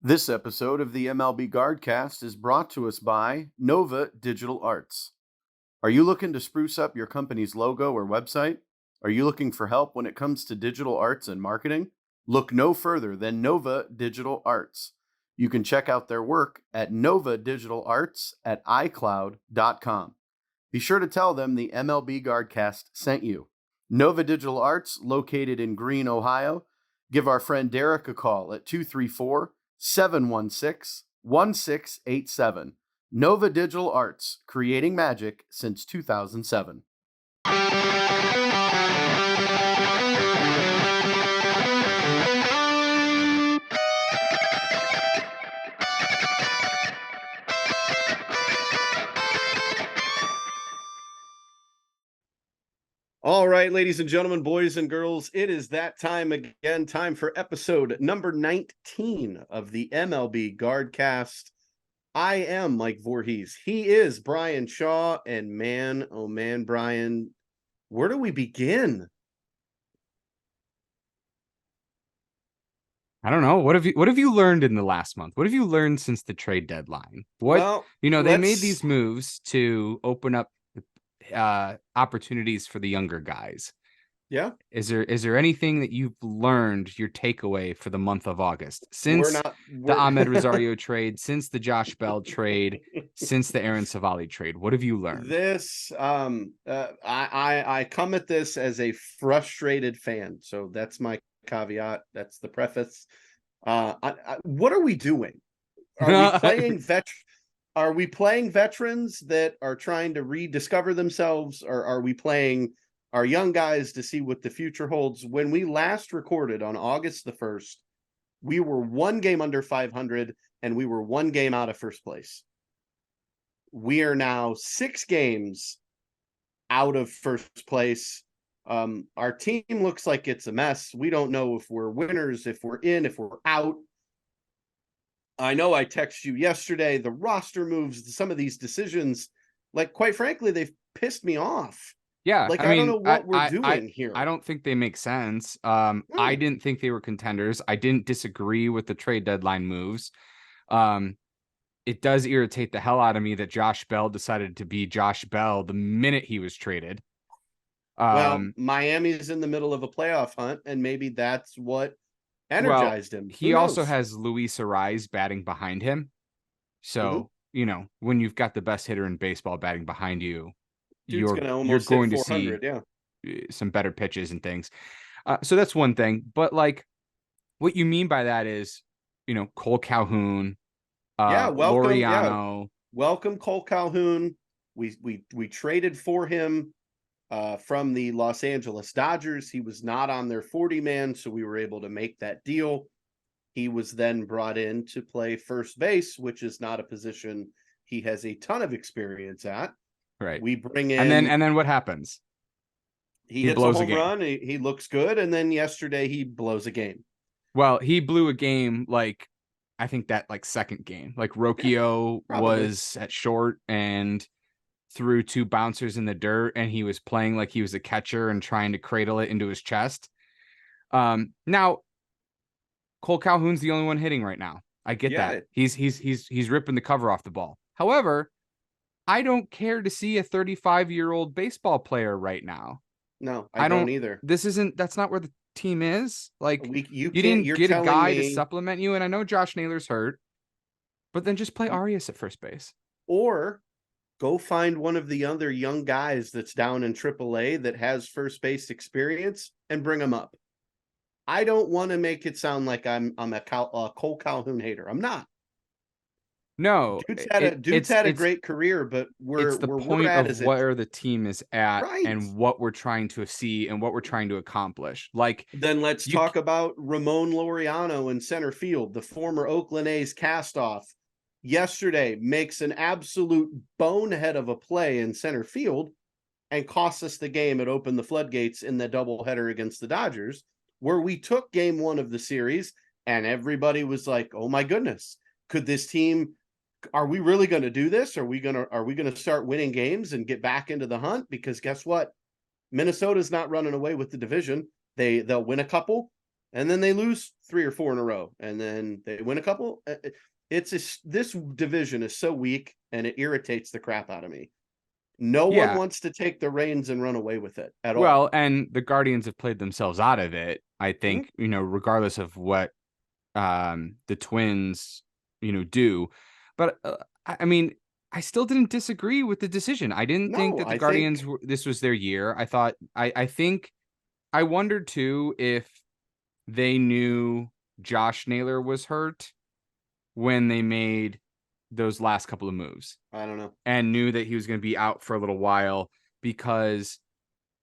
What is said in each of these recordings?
This episode of the MLB Guardcast is brought to us by NovaDigitalArts. Are you looking to spruce up your company's logo or website? Are you looking for help when it comes to digital arts and marketing? Look no further than NovaDigitalArts. You can check out their work at NovaDigitalArts at iCloud.com. Be sure to tell them the MLB Guardcast sent you. NovaDigitalArts, located in Greene, Ohio. Give our friend Derek a call at 234-716-1687. Nova Digital Arts, creating magic since 2007. All right, ladies and gentlemen, boys and girls, it is that time again, time for episode number 19 of the MLB Guardcast. I am Mike Vorhies. He is Bryan Shaw, and man, oh man, Bryan, where do we begin? I don't know. What have you learned in the last month? What have you learned since the trade deadline? They made these moves to open up opportunities for the younger guys. Yeah. Is there anything that you've learned, your takeaway for the month of August since the Ahmed Rosario trade, since the Josh Bell trade, since the Aaron Savali trade? What have you learned? I come at this as a frustrated fan. So that's my caveat. That's the preface. What are we doing? Are we playing Are we playing veterans that are trying to rediscover themselves, or are we playing our young guys to see what the future holds? When we last recorded on August the 1st, we were one game under 500 and we were one game out of first place. We are now 6 games out of first place. Our team looks like it's a mess. We don't know if we're winners, if we're in, if we're out. I know I texted you yesterday, the roster moves, some of these decisions, like, quite frankly, they've pissed me off. Yeah. Like, I don't know what we're doing here. I don't think they make sense. I didn't think they were contenders. I didn't disagree with the trade deadline moves. It does irritate the hell out of me that Josh Bell decided to be Josh Bell the minute he was traded. Well, Miami's in the middle of a playoff hunt, and maybe that's what energized him. He also has Luis Ariz batting behind him. So, when you've got the best hitter in baseball batting behind you, you're going to see some better pitches and things. So that's one thing. But, like, what you mean by that is, Cole Calhoun, welcome, Laureano. Welcome, Cole Calhoun. We traded for him from the Los Angeles Dodgers. He was not on their 40-man, so we were able to make that deal. He was then brought in to play first base, which is not a position he has a ton of experience at. Right. We bring in, and then what happens? He hits a home run. He looks good, and then yesterday he blows a game. Well, he blew a game, like, I think that, like, second game. Like, Rocchio was at short and threw 2 bouncers in the dirt, and he was playing like he was a catcher and trying to cradle it into his chest. Now Cole Calhoun's the only one hitting right now. I get that. He's ripping the cover off the ball. However, I don't care to see a 35-year-old baseball player right now. No, I don't either. That's not where the team is. Like, you didn't get a guy to supplement you, and I know Josh Naylor's hurt, but then just play Arias at first base. Or go find one of the other young guys that's down in AAA that has first base experience and bring them up. I don't want to make it sound like I'm a Cole Calhoun hater. I'm not. No, dude's had a great career, but it's the point of where the team is at, and what we're trying to see and what we're trying to accomplish. Like, then let's talk about Ramon Laureano in center field, the former Oakland A's cast-off. Yesterday makes an absolute bonehead of a play in center field and costs us the game. It opened the floodgates in the doubleheader against the Dodgers, where we took game 1 of the series, and everybody was like, "Oh my goodness, could this team? Are we really going to do this? Are we going to start winning games and get back into the hunt?" Because guess what? Minnesota's not running away with the division. They'll win a couple, and then they lose 3 or 4 in a row, and then they win a couple. This division is so weak, and it irritates the crap out of me. No one Yeah. wants to take the reins and run away with it at all. Well, and the Guardians have played themselves out of it. I think, regardless of what the Twins, do. But I mean, I still didn't disagree with the decision. I didn't think that the Guardians, this was their year. I thought, I think, I wondered too if they knew Josh Naylor was hurt when they made those last couple of moves. I don't know. And knew that he was going to be out for a little while because,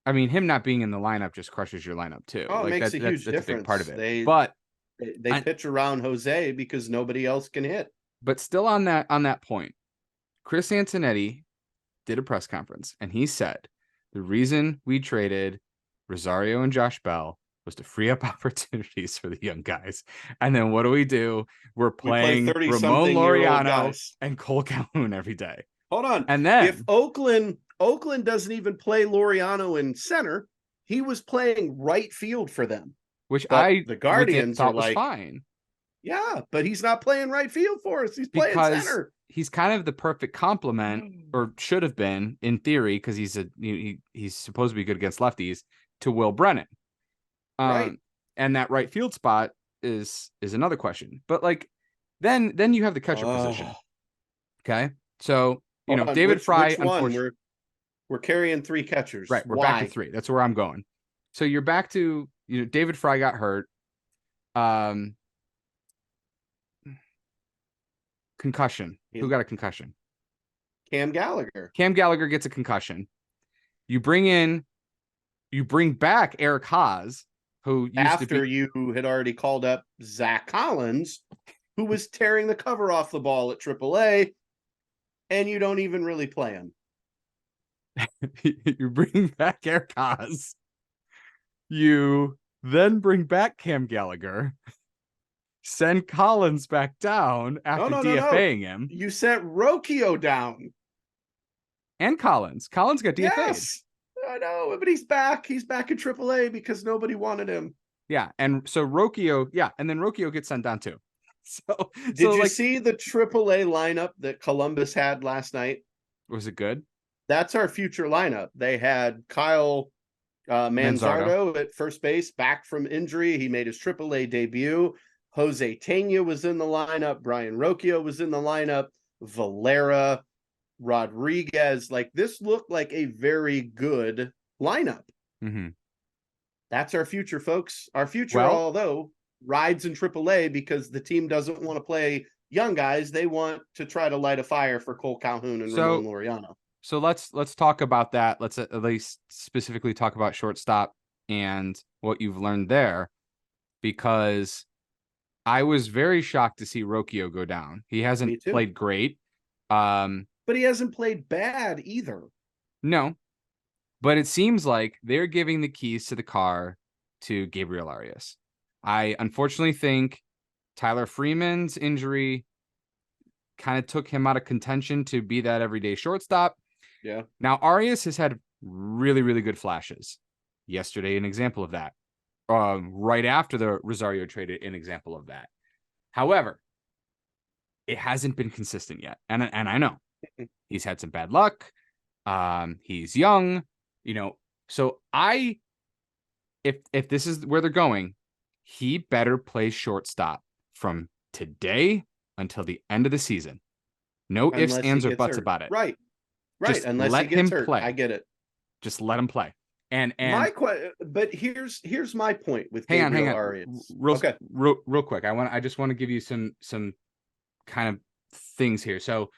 I mean, him not being in the lineup just crushes your lineup too. Oh, it makes a huge difference. That's a big part of it. They pitch around Jose because nobody else can hit. But still on that point, Chris Antonetti did a press conference and he said the reason we traded Rosario and Josh Bell was to free up opportunities for the young guys. And then what do? We're playing Ramon Laureano and Cole Calhoun every day. Hold on. And then if Oakland doesn't even play Laureano in center, he was playing right field for them. Which the Guardians thought are was like, fine. Yeah, but he's not playing right field for us. He's playing center. He's kind of the perfect complement, or should have been in theory, because he's supposed to be good against lefties, to Will Brennan. Right. And that right field spot is another question. But like then you have the catcher position. Okay. So David Fry, unfortunately, we're carrying 3 catchers. Right. We're back to 3. That's where I'm going. So you're back to David Fry got hurt. Concussion. Who got a concussion? Cam Gallagher. Cam Gallagher gets a concussion. You bring back Eric Haas, who you had already called up Zach Collins, who was tearing the cover off the ball at AAA, and you don't even really play him. You bring back Eric Haas. You then bring back Cam Gallagher. Send Collins back down after DFAing him. You sent Rocchio down. And Collins. Collins got DFA'd. Yes, I know, but he's back. He's back in AAA because nobody wanted him. Yeah, and so Rocchio, and then Rocchio gets sent down too. So did you see the AAA lineup that Columbus had last night? Was it good? That's our future lineup. They had Kyle Manzardo at first base, back from injury. He made his AAA debut. Jose Tena was in the lineup. Brian Rocchio was in the lineup. Valera, Rodriguez. Like, this looked like a very good lineup. Mm-hmm. That's our future, folks. Our future, although, rides in AAA because the team doesn't want to play young guys. They want to try to light a fire for Cole Calhoun and Ramon Laureano. So let's talk about that. Let's at least specifically talk about shortstop and what you've learned there, because I was very shocked to see Rocchio go down. He hasn't played great. But he hasn't played bad either. No. But it seems like they're giving the keys to the car to Gabriel Arias. I unfortunately think Tyler Freeman's injury kind of took him out of contention to be that everyday shortstop. Yeah. Now, Arias has had really, really good flashes. Yesterday, an example of that. Right after the Rosario trade, an example of that. However, it hasn't been consistent yet. And I know he's had some bad luck. He's young, so if this is where they're going, he better play shortstop from today until the end of the season. No ifs, ands, or buts about it. Right. Just unless he gets hurt. Play. I get it. Just let him play. And but here's my point with hang on. Arias. Real quick. I just want to give you some kind of things here. So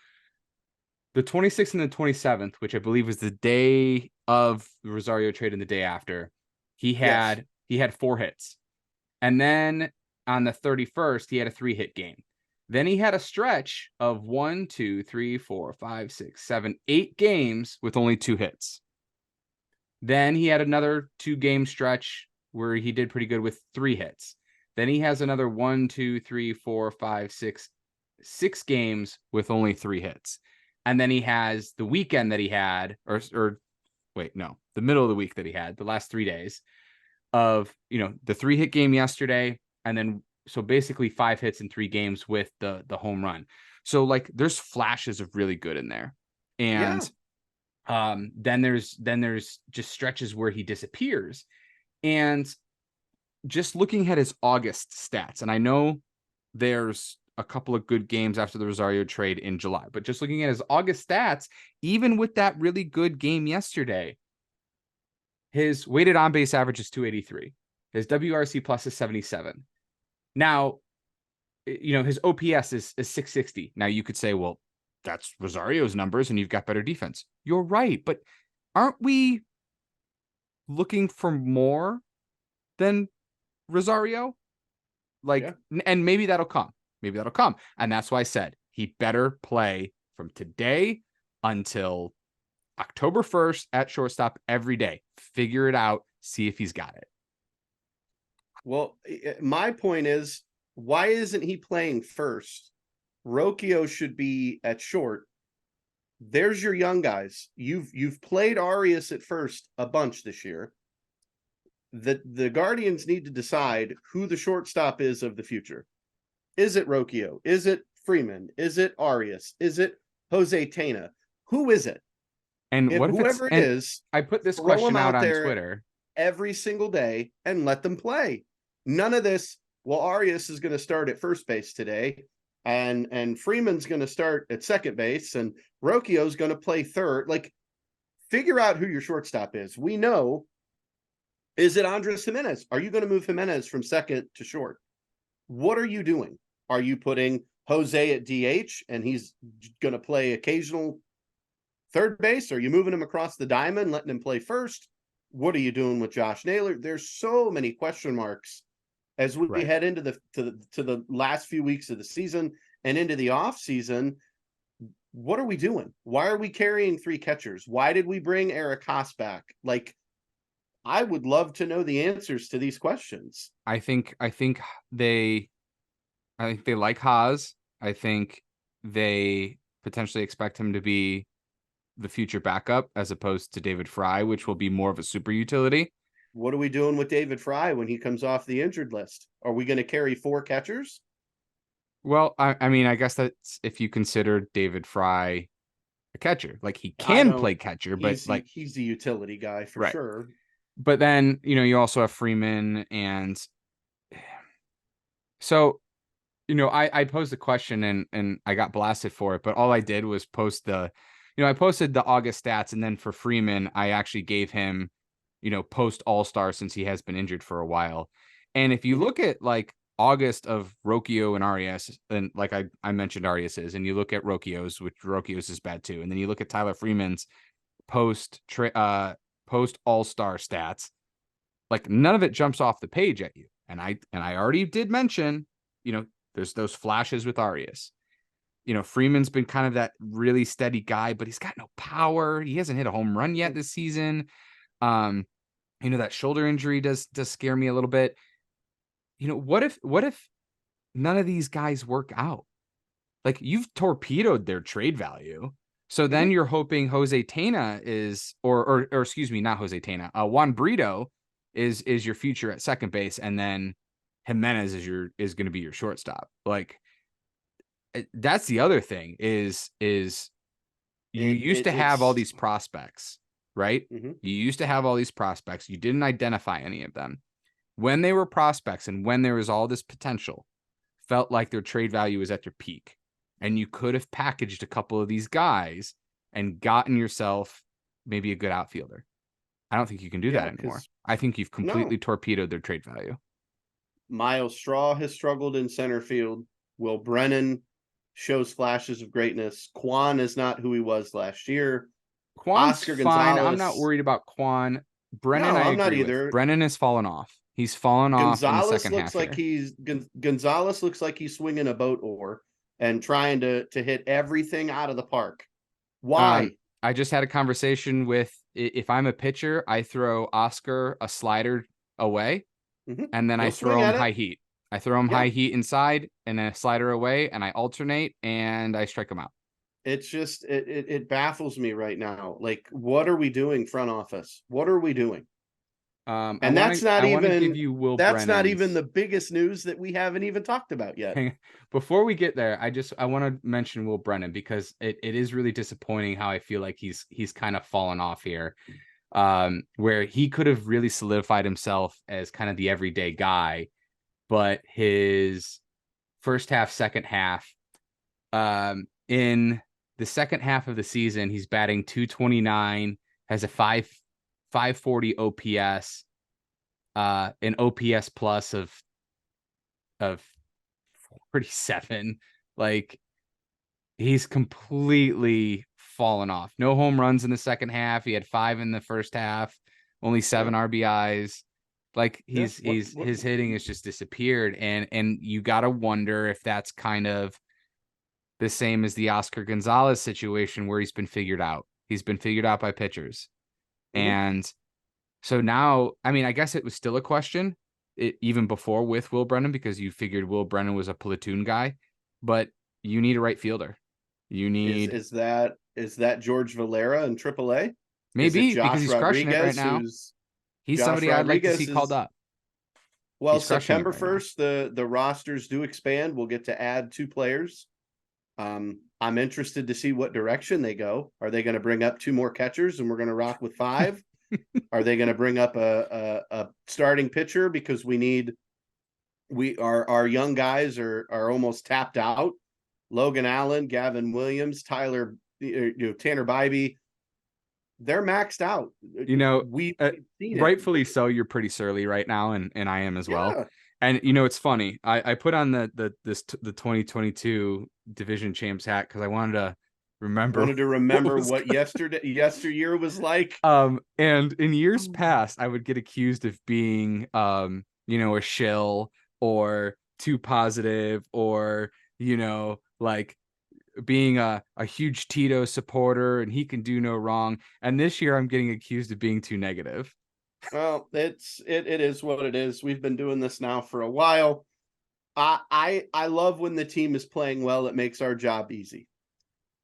the 26th and the 27th, which I believe was the day of the Rosario trade and the day after, he had 4 hits. And then on the 31st, he had a 3-hit game. Then he had a stretch of 1, 2, 3, 4, 5, 6, 7, 8 games with only 2 hits. Then he had another 2-game stretch where he did pretty good with 3 hits. Then he has another 1, 2, 3, 4, 5, 6 games with only 3 hits. And then he has the weekend that he had, the middle of the week that he had, the last 3 days, of, the 3-hit game yesterday, and then so basically 5 hits in 3 games with the home run. So like there's flashes of really good in there. And then there's just stretches where he disappears. And just looking at his August stats, and I know there's a couple of good games after the Rosario trade in July, but just looking at his August stats, even with that really good game yesterday, his weighted on base average is 283. His WRC plus is 77. Now, his OPS is 660. Now you could say, well, that's Rosario's numbers and you've got better defense. You're right, but aren't we looking for more than Rosario? And maybe that'll come. And that's why I said he better play from today until October 1st at shortstop every day. Figure it out. See if he's got it. Well, my point is, why isn't he playing first? Rocchio should be at short. There's your young guys. You've played Arias at first a bunch this year. The Guardians need to decide who the shortstop is of the future. Is it Rocchio? Is it Freeman? Is it Arias? Is it Jose Tena? Who is it? And what if whoever it is, I put this question out on Twitter every single day and let them play. None of this. Well, Arias is going to start at first base today, and Freeman's going to start at second base, and Rocchio's going to play third. Like, figure out who your shortstop is. We know. Is it Andres Jimenez? Are you going to move Jimenez from second to short? What are you doing? Are you putting Jose at DH and he's going to play occasional third base? Are you moving him across the diamond, letting him play first? What are you doing with Josh Naylor? There's so many question marks as we head into the last few weeks of the season and into the off season. What are we doing? Why are we carrying 3 catchers? Why did we bring Eric Haas back? Like, I would love to know the answers to these questions. I think they like Haas. I think they potentially expect him to be the future backup as opposed to David Fry, which will be more of a super utility. What are we doing with David Fry when he comes off the injured list? Are we going to carry 4 catchers? Well, I mean, I guess that's if you consider David Fry a catcher. Like, he can play catcher, but he's the utility guy for sure. But then, you also have Freeman. And so, I posed a question and I got blasted for it, but all I did was post I posted the August stats. And then for Freeman, I actually gave him, post All-Star since he has been injured for a while. And if you look at like August of Rocchio and Arias, and like I mentioned Arias's, and you look at Rocchio's, which Rocchio's is bad too. And then you look at Tyler Freeman's post All-Star stats, like none of it jumps off the page at you. And I already did mention, there's those flashes with Arias. Freeman's been kind of that really steady guy, but he's got no power. He hasn't hit a home run yet this season. That shoulder injury does scare me a little bit. What if none of these guys work out? Like, you've torpedoed their trade value. So then you're hoping Jose Tena is, or excuse me, not Jose Tena, Juan Brito is your future at second base, and then Jimenez is going to be your shortstop. Like, that's the other thing is you used to have all these prospects, right? Mm-hmm. You used to have all these prospects. You didn't identify any of them. When they were prospects and when there was all this potential, felt like their trade value was at their peak. And you could have packaged a couple of these guys and gotten yourself maybe a good outfielder. I don't think you can do that anymore. I think you've completely torpedoed their trade value. Miles Straw has struggled in center field. Will Brennan shows flashes of greatness. Quan is not who he was last year. Quan's Oscar fine. Gonzalez, I'm not worried about Quan. Brennan, I'm not either. Brennan has fallen off. He's fallen off in the second half. Gonzalez looks like he's swinging a boat oar and trying to hit everything out of the park. Why? I just had a conversation with, if I'm a pitcher, I throw Oscar a slider away, and then I throw him high heat. I throw him high heat inside and then a slider away, and I alternate and I strike him out. It's just, it baffles me right now. Like, what are we doing, front office? What are we doing? And that's not I want to give even you Will that's not even Brennan's. the biggest news that we haven't even talked about yet. Before we get there, I want to mention Will Brennan because it is really disappointing how I feel like he's kind of fallen off here. Where he could have really solidified himself as kind of the everyday guy, but his first half, second half, in the second half of the season, he's batting .229, has a 540 OPS, an OPS plus of 47. Like, he's completely fallen off. No home runs in the second half. He had 5 in the first half, only 7 RBIs. Like, his hitting has just disappeared, and you gotta wonder if that's kind of the same as the Oscar Gonzalez situation where he's been figured out. He's been figured out by pitchers. And so now, I mean, I guess it was still a question even before with Will Brennan, because you figured Will Brennan was a platoon guy, but you need a right fielder. You need is that George Valera in AAA? Is it maybe because Josh he's crushing it right Rodriguez? now. He's Josh somebody I'd like to Rodriguez see called up. Well, He's crushing it September right now. 1st, the rosters do expand. We'll get to add 2 players. I'm interested to see what direction they go. Are they going to bring up 2 more catchers and we're going to rock with 5? Are they going to bring up a starting pitcher because our young guys are almost tapped out? Logan Allen, Gavin Williams, Tanner Bybee, they're maxed out. We rightfully so. You're pretty surly right now, and I am as well. And it's funny. I put on the 2022 division champs hat because I wanted to remember what yesteryear was like. And in years past, I would get accused of being a shill or too positive, or like being a huge Tito supporter and he can do no wrong. And this year I'm getting accused of being too negative. Well, it is what it is. We've been doing this now for a while. I love when the team is playing well. It makes our job easy.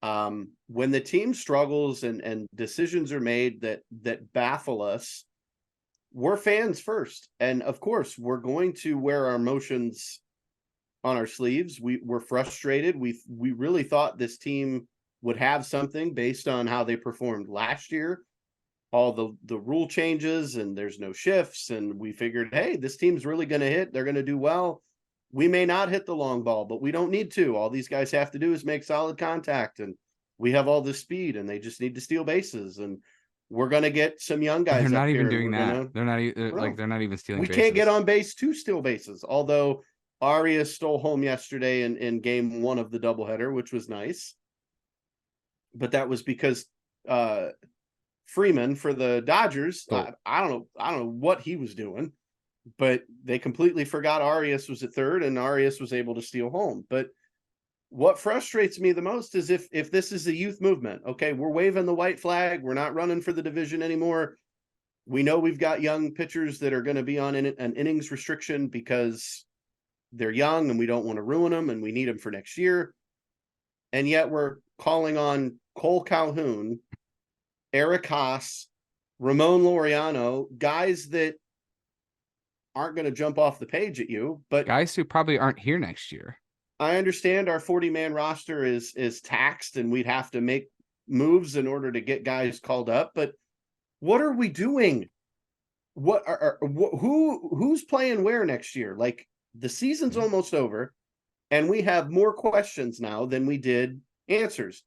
When the team struggles and decisions are made that baffle us, we're fans first. And of course, we're going to wear our emotions on our sleeves. We're frustrated. We really thought this team would have something based on how they performed last year. All the rule changes and there's no shifts, and we figured, hey, this team's really going to hit. They're going to do well. We may not hit the long ball, but we don't need to. All these guys have to do is make solid contact, and we have all the speed, and they just need to steal bases. And we're going to get some young guys. They're not up even here, doing that. They're not they're not even stealing. We bases. Can't get on base to steal bases. Although Arias stole home yesterday in game 1 of the doubleheader, which was nice. But that was because Freeman for the Dodgers, I don't know what he was doing, but they completely forgot Arias was at third, and Arias was able to steal home. But what frustrates me the most is if this is a youth movement, okay, we're waving the white flag, we're not running for the division anymore. We know we've got young pitchers that are going to be on an innings restriction because they're young and we don't want to ruin them and we need them for next year. And yet we're calling on Cole Calhoun, Eric Haas, Ramon Laureano, guys that aren't going to jump off the page at you, but guys who probably aren't here next year. I understand our 40-man roster is taxed and we'd have to make moves in order to get guys called up, but what are we doing? Who's playing where next year? Like, the season's almost over and we have more questions now than we did answers.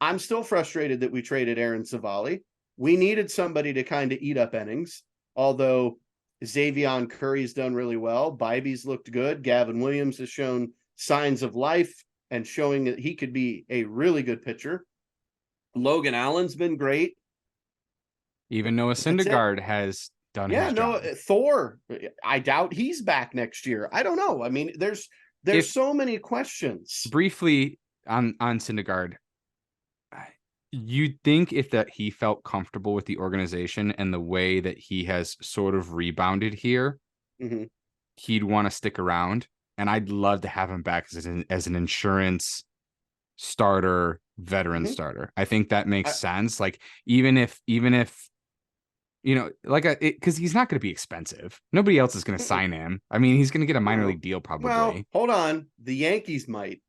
I'm still frustrated that we traded Aaron Savali. We needed somebody to kind of eat up innings, although Xavion Curry's done really well. Bybee's looked good. Gavin Williams has shown signs of life and showing that he could be a really good pitcher. Logan Allen's been great. Even Noah Syndergaard has done his job. Thor, I doubt he's back next year. I don't know. I mean, there's so many questions. Briefly on Syndergaard, you'd think if that he felt comfortable with the organization and the way that he has sort of rebounded here, he'd want to stick around. And I'd love to have him back as an insurance starter, veteran starter. I think that makes sense. Like, even if you know, like because he's not going to be expensive. Nobody else is going to Mm-mm. sign him. I mean, he's going to get a minor No. league deal Well, probably. hold on. The Yankees might.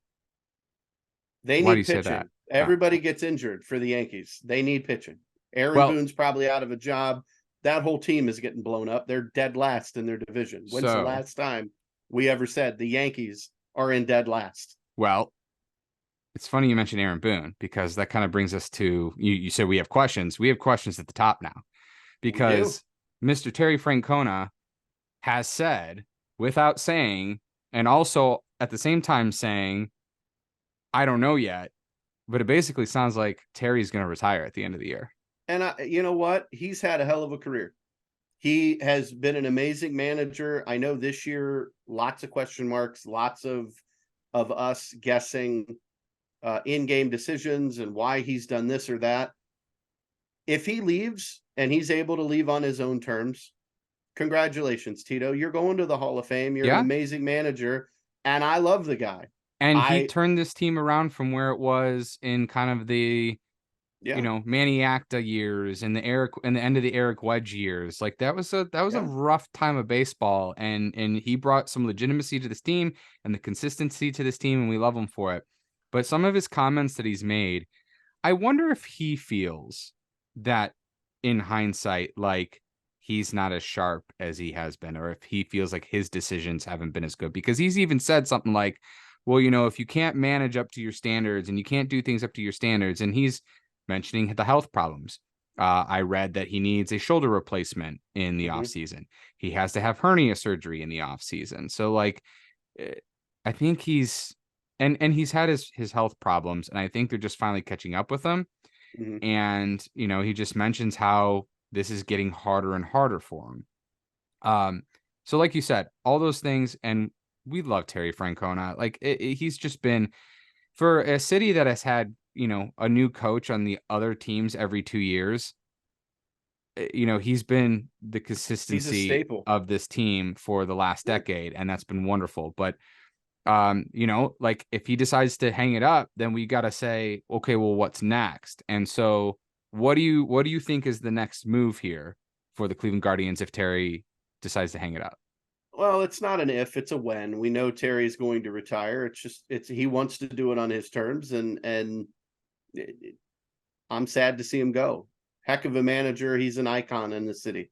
They Why do you need say that? pitching. Everybody gets injured for the Yankees. They need pitching. Aaron Well, Boone's probably out of a job. That whole team is getting blown up. They're dead last in their division. When's the so last time we ever said the Yankees are in dead last? well, it's funny you mentioned Aaron Boone because that kind of brings us to you said we have questions. We have questions at the top now We do. because Mr. Terry Francona has said without saying, and also at the same time saying, I don't know yet, but it basically sounds like Terry's going to retire at the end of the year. And you know what? He's had a hell of a career. He has been an amazing manager. I know this year, lots of question marks, lots of us guessing in-game decisions and why he's done this or that. If he leaves and he's able to leave on his own terms, congratulations, Tito. You're going to the Hall of Fame. You're an Yeah. amazing manager, and I love the guy. And he turned this team around from where it was in kind of the, Yeah. Manny Acta years and the end of the Eric Wedge years. Like that was a Yeah. rough time of baseball. And he brought some legitimacy to this team and the consistency to this team, and we love him for it. But some of his comments that he's made, I wonder if he feels that in hindsight, like he's not as sharp as he has been, or if he feels like his decisions haven't been as good, because he's even said something like, well, if you can't manage up to your standards and you can't do things up to your standards, and he's mentioning the health problems. I read that he needs a shoulder replacement in the off season. He has to have hernia surgery in the off season. So like, I think he's he's had his health problems, and I think they're just finally catching up with him. And he just mentions how this is getting harder and harder for him. So like you said, all those things, and we love Terry Francona. Like he's just been, for a city that has had a new coach on the other teams every 2 years. He's been the He's a consistency staple. of this team for the last decade, and that's been wonderful. But like if he decides to hang it up, then we got to say, okay, well, what's next? And so what do you think is the next move here for the Cleveland Guardians if Terry decides to hang it up? Well, it's not an if, it's a when. We know Terry's going to retire. It's he wants to do it on his terms, and I'm sad to see him go. Heck of a manager. He's an icon in the city.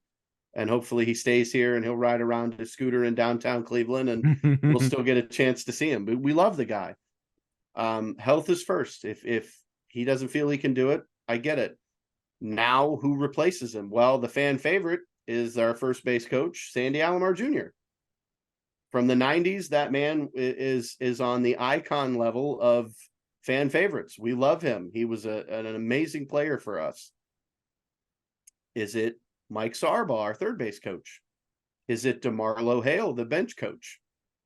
And hopefully he stays here and he'll ride around his scooter in downtown Cleveland, and we'll still get a chance to see him. But we love the guy. Health is first. If he doesn't feel he can do it, I get it. Now who replaces him? Well, the fan favorite is our first base coach, Sandy Alomar Jr. From the 90s, that man is on the icon level of fan favorites. We love him. He was an amazing player for us. Is it Mike Sarbaugh, our third base coach? Is it DeMarlo Hale, the bench coach?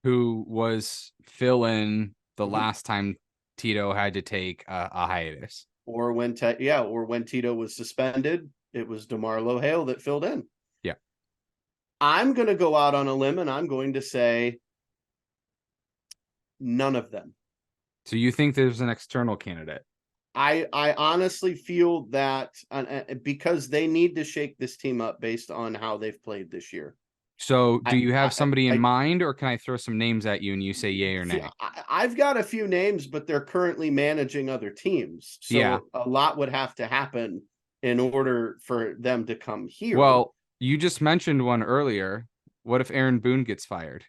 Who was fill-in the last time Tito had to take a hiatus? Or when Tito was suspended, it was DeMarlo Hale that filled in. Yeah. I'm going to go out on a limb, and I'm going to say none of them. So you think there's an external candidate? I honestly feel that because they need to shake this team up based on how they've played this year. So do you have somebody in mind, or can I throw some names at you and you say yay or nay? I've got a few names, but they're currently managing other teams. So a lot would have to happen in order for them to come here. Well, you just mentioned one earlier. What if Aaron Boone gets fired?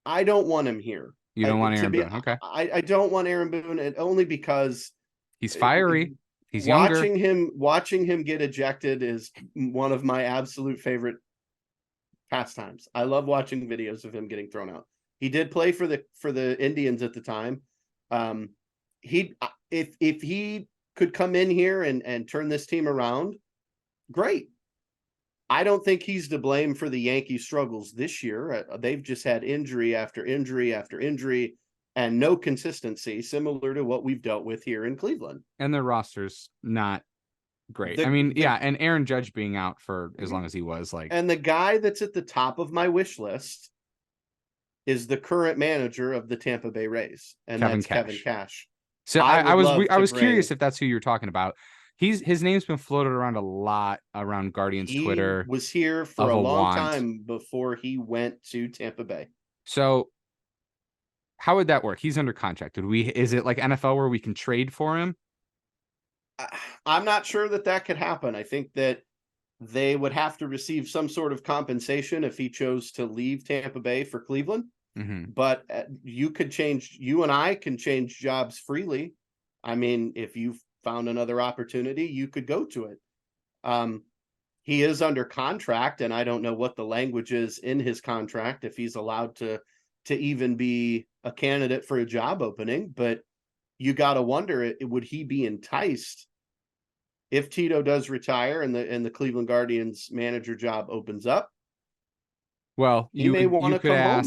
I don't want him here. You don't want Aaron Boone? Okay. I don't want Aaron Boone, only because he's fiery. He's watching younger. Watching him get ejected is one of my absolute favorite pastimes. I love watching videos of him getting thrown out. He did play for the Indians at the time. If he could come in here and turn this team around, great. I don't think he's to blame for the Yankees' struggles this year. They've just had injury after injury after injury and no consistency, similar to what we've dealt with here in Cleveland. And their roster's not great. And Aaron Judge being out for as long as he was, like. And the guy that's at the top of my wish list is the current manager of the Tampa Bay Rays, and that's Kevin Cash. So I was curious if that's who you're talking about. his name's been floated around a lot around Guardians He Twitter was here for of a a long want. time before he went to Tampa Bay. So how would that work? He's under contract. Is it like NFL where we can trade for him? I'm not sure that could happen. I think that they would have to receive some sort of compensation if he chose to leave Tampa Bay for Cleveland. Mm-hmm. But you and I can change jobs freely. I mean, if you found another opportunity, you could go to it. He is under contract, and I don't know what the language is in his contract, if he's allowed to even be a candidate for a job opening. But you got to wonder, would he be enticed if Tito does retire and the Cleveland Guardians manager job opens up? Well, He may want you to could come home.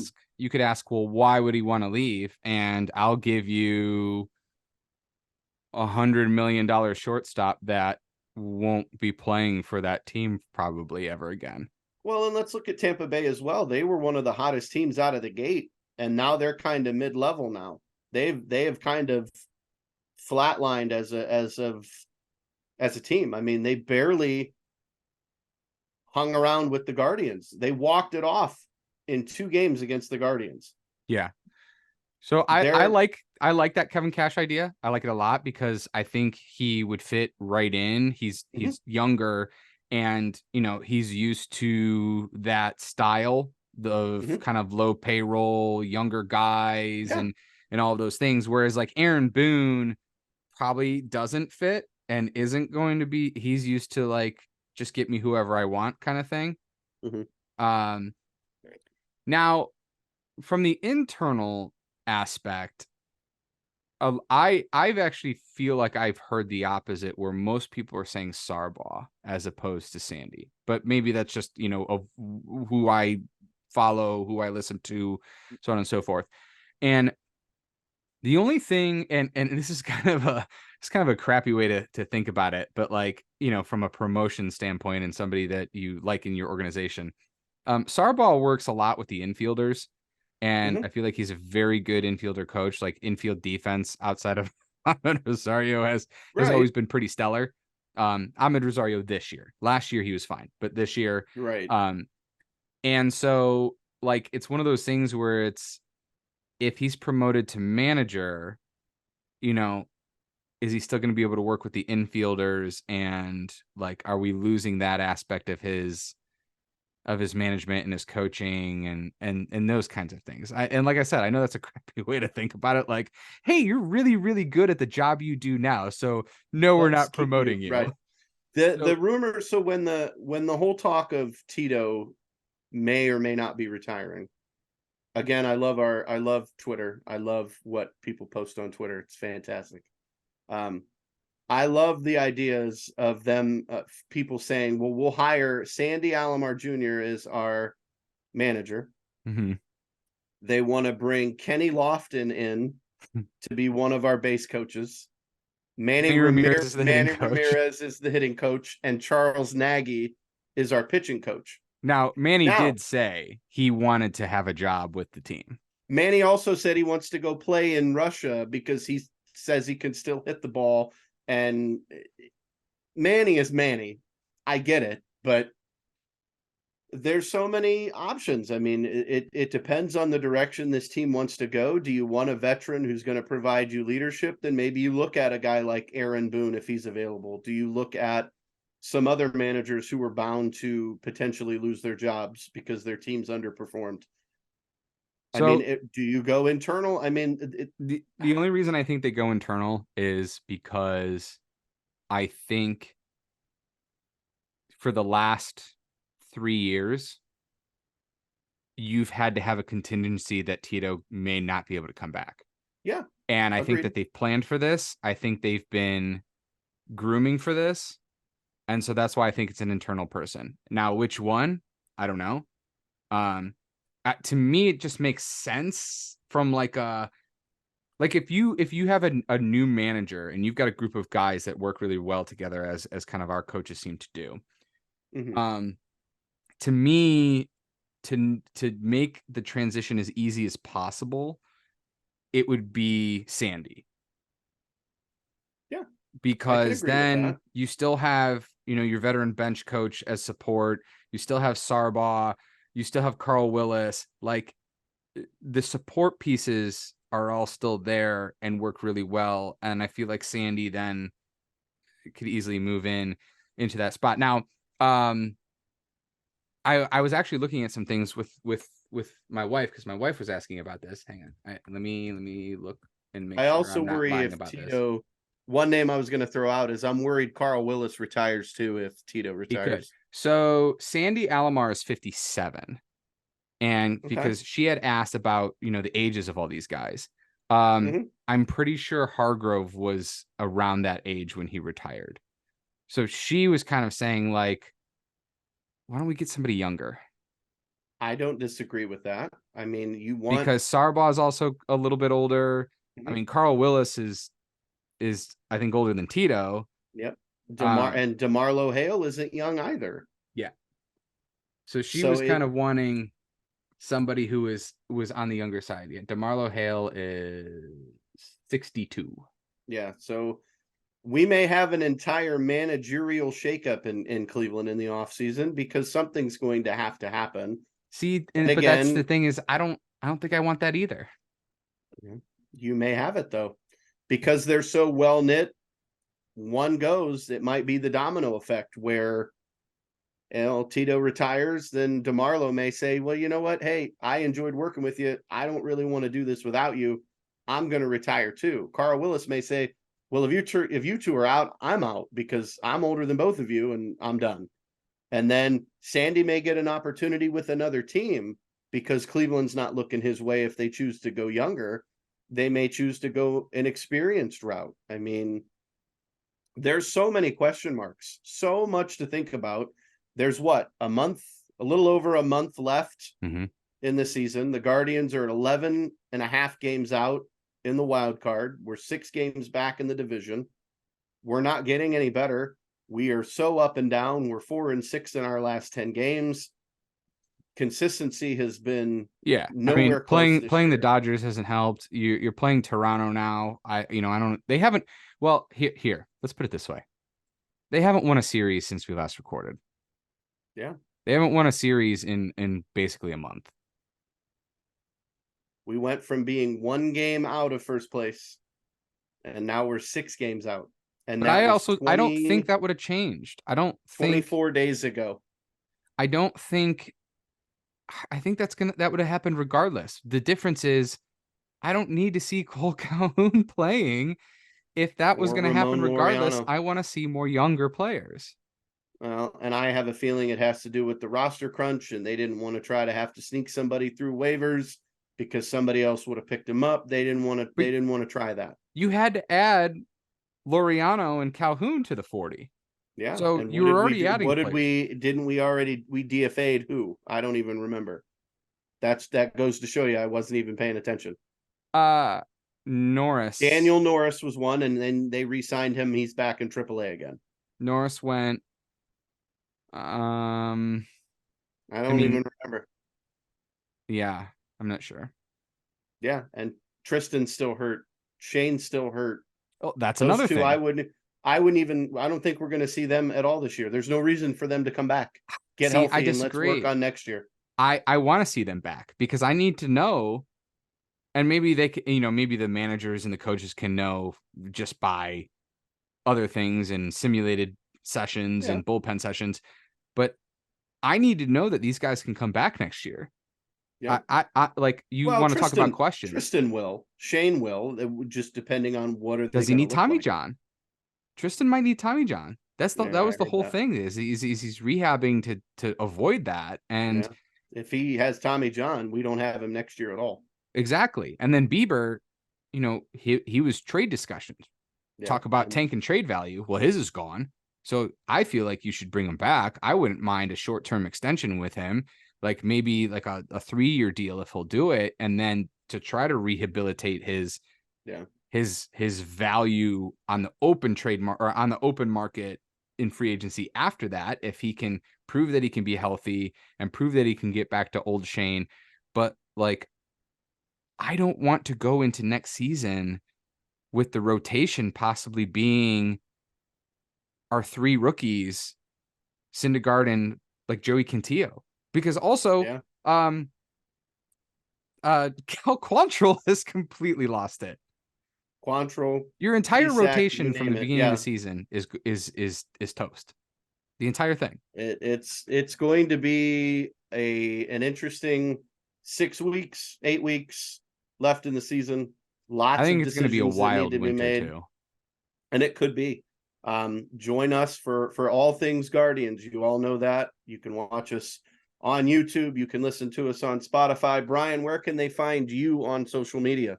ask, well, why would he want to leave? And I'll give you $100 million shortstop that won't be playing for that team probably ever again. Well, and let's look at Tampa Bay as well. They were one of the hottest teams out of the gate, and now they're kind of mid-level now. They have kind of flatlined as a team. I mean, they barely hung around with the Guardians. They walked it off in 2 games against the Guardians. Yeah. So I like that Kevin Cash idea. I like it a lot because I think he would fit right in. He's younger, and he's used to that style of kind of low payroll, younger guys, and all of those things. Whereas like Aaron Boone probably doesn't fit and isn't going to be. He's used to like just get me whoever I want kind of thing. Now from the internal aspect, I've actually feel like I've heard the opposite, where most people are saying Sarbaugh as opposed to Sandy, but maybe that's just of who I follow, who I listen to, so on and so forth. And the only thing, and this is kind of a crappy way to think about it, but like from a promotion standpoint and somebody that you like in your organization, Sarbaugh works a lot with the infielders. And I feel like he's a very good infielder coach. Like infield defense outside of Ahmed Rosario has always been pretty stellar. Ahmed Rosario this year. Last year he was fine, but this year, and so like it's one of those things where it's, if he's promoted to manager, is he still going to be able to work with the infielders? And like, are we losing that aspect of his management and his coaching and those kinds of things? And like I said, I know that's a crappy way to think about it. Like, hey, you're really, really good at the job you do now, so no, we're not promoting you. Right. The rumor. So when the whole talk of Tito may or may not be retiring, again, I love Twitter. I love what people post on Twitter. It's fantastic. I love the ideas of them, people saying, well, we'll hire Sandy Alomar Jr. as our manager. They want to bring Kenny Lofton in to be one of our base coaches. Manny Ramirez is the hitting coach, and Charles Nagy is our pitching coach. Now, Manny did say he wanted to have a job with the team. Manny also said he wants to go play in Russia because he says he can still hit the ball. And Manny is Manny. I get it, but there's so many options. I mean, it depends on the direction this team wants to go. Do you want a veteran who's going to provide you leadership? Then maybe you look at a guy like Aaron Boone if he's available. Do you look at some other managers who are bound to potentially lose their jobs because their team's underperformed? So, I mean, do you go internal? I mean, the only reason I think they go internal is because I think for the last 3 years, you've had to have a contingency that Tito may not be able to come back. Yeah. And I think that they've planned for this. I think they've been grooming for this. And so that's why I think it's an internal person. Now, which one? I don't know. To me, it just makes sense from like if you have a new manager and you've got a group of guys that work really well together, as kind of our coaches seem to do. To me, to make the transition as easy as possible, it would be Sandy. Yeah. because agree with then that. you still have, your veteran bench coach as support. You still have Sarbaugh. You still have Carl Willis. Like, the support pieces are all still there and work really well. And I feel like Sandy then could easily move into that spot. Now, I was actually looking at some things with my wife, because my wife was asking about this. Hang on. Let me look and make I sure also I'm not worry lying if about this. Tito. One name I was going to throw out is I'm worried Carl Willis retires too if Tito He could. retires. So Sandy Alomar is 57. And Okay. because she had asked about, the ages of all these guys. Mhm. I'm pretty sure Hargrove was around that age when he retired. So she was kind of saying, like, why don't we get somebody younger? I don't disagree with that. I mean, you want Because Sarbaugh is also a little bit older. I Mhm. mean, Carl Willis is I think older than Tito. Yep. Um, And DeMarlo Hale isn't young either. yeah. So she So was kind it of wanting somebody who was on the younger side. Yeah, DeMarlo Hale is 62. yeah, so we may have an entire managerial shakeup in Cleveland in the offseason because something's going to have to happen. See, And but that's the again, thing is, I don't think I want that either. you may have it though. Because they're so well knit, one goes, it might be the domino effect where Tito retires, then DeMarlo may say, well, you know what? Hey, I enjoyed working with you. I don't really want to do this without you. I'm going to retire too. Carl Willis may say, well, if you two are out, I'm out because I'm older than both of you and I'm done. And then Sandy may get an opportunity with another team because Cleveland's not looking his way. If they choose to go younger, they may choose to go an experienced route. I mean, there's so many question marks, so much to think about. There's a little over a month left Mhm. in the season. The Guardians are 11 and a half games out in the wild card. We're 6 games back in the division. We're not getting any better. We are so up and down. We're 4-6 in our last 10 games. Consistency has been Yeah, I mean, nowhere close this playing the year. Dodgers hasn't helped. You're playing Toronto now. I don't. They haven't. Well, here. Let's put it this way. They haven't won a series since we last recorded. Yeah. They haven't won a series in basically a month. We went from being 1 game out of first place, and now we're 6 games out. And But that was I don't think that would have changed. I don't think 24 days ago. I don't think I think that would have happened regardless. The difference is I don't need to see Cole Calhoun playing. If that was Or going to happen Ramon regardless, Laureano. I want to see more younger players. Well, and I have a feeling it has to do with the roster crunch, and they didn't want to try to have to sneak somebody through waivers because somebody else would have picked him up. They didn't want to. But They didn't want to try that. you had to add Laureano and Calhoun to the 40. Yeah. So And you what were did we already do? adding What did players. we? Didn't we already? We DFA'd who? I don't even remember. That goes to show you I wasn't even paying attention. Norris. Daniel Norris was one, and then they re-signed him. He's back in AAA again. Norris went. I I don't mean, even remember. yeah, I'm not sure. Yeah, and Tristan's still hurt. Shane's still hurt. Oh, that's Those another two, thing. I wouldn't even. I don't think we're going to see them at all this year. There's no reason for them to come back, get See, I healthy, and let's work disagree. on next year. I want to see them back because I need to know, and maybe they can, maybe the managers and the coaches can know just by other things and simulated sessions Yeah, and bullpen sessions. But I need to know that these guys can come back next year. yeah. I like, you Well, want to talk about questions. Tristan will. Shane will. Just depending on what are they Does he going to need look Tommy like. John? Tristan might need Tommy John. Yeah, That I was the heard whole that. thing is he's rehabbing to avoid that. And Yeah, if he has Tommy John, we don't have him next year at all. exactly. And then Bieber, he was trade discussions. Yeah, Talk about tank and trade value. Well, his is gone. So I feel like you should bring him back. I wouldn't mind a short-term extension with him, like maybe like a 3-year deal if he'll do it, and then to try to rehabilitate yeah. his value on the open or on the open market in free agency after that, if he can prove that he can be healthy and prove that he can get back to old Shane. But like, I don't want to go into next season with the rotation possibly being our 3 rookies, Syndergaard and like Joey Cantillo, because also Cal Quantrill has completely lost it. Quantrill, Your entire rotation from the beginning of the Yeah. season is toast. The entire thing. It's going to be an interesting 6 weeks, 8 weeks left in the season. I Lots think of it's going to be a decisions that need wild to be winter made, too. and it could be. Join us for all things Guardians. You all know that. You can watch us on YouTube. You can listen to us on Spotify. Brian, where can they find you on social media?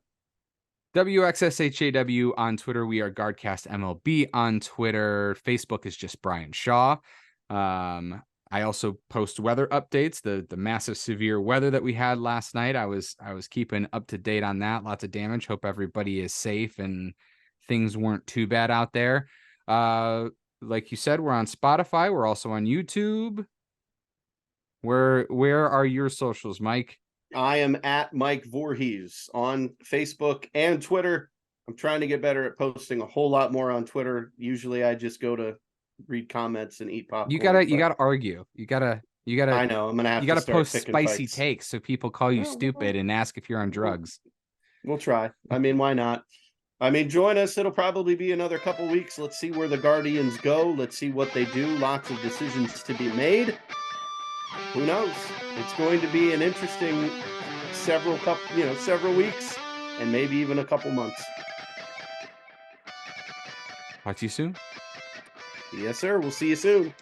WXSHAW on Twitter. We are Guardcast MLB on Twitter. Facebook is just Bryan Shaw. I also post weather updates, the massive severe weather that we had last night. I was keeping up to date on that. Lots of damage. Hope everybody is safe and things weren't too bad out there. Like you said, we're on Spotify. We're also on YouTube. Where are your socials, Mike? I am at Mike Vorhies on Facebook and Twitter. I'm trying to get better at posting a whole lot more on Twitter. Usually I just go to read comments and eat popcorn. You gotta argue. You gotta I know. I'm gonna have to start post picking spicy fights. takes so people call you stupid and ask if you're on drugs. We'll try. I mean, why not? I mean, join us. It'll probably be another couple weeks. Let's see where the Guardians go. Let's see what they do. Lots of decisions to be made. Who knows? It's going to be an interesting several weeks and maybe even a couple months. Talk to you soon. Yes, sir. We'll see you soon.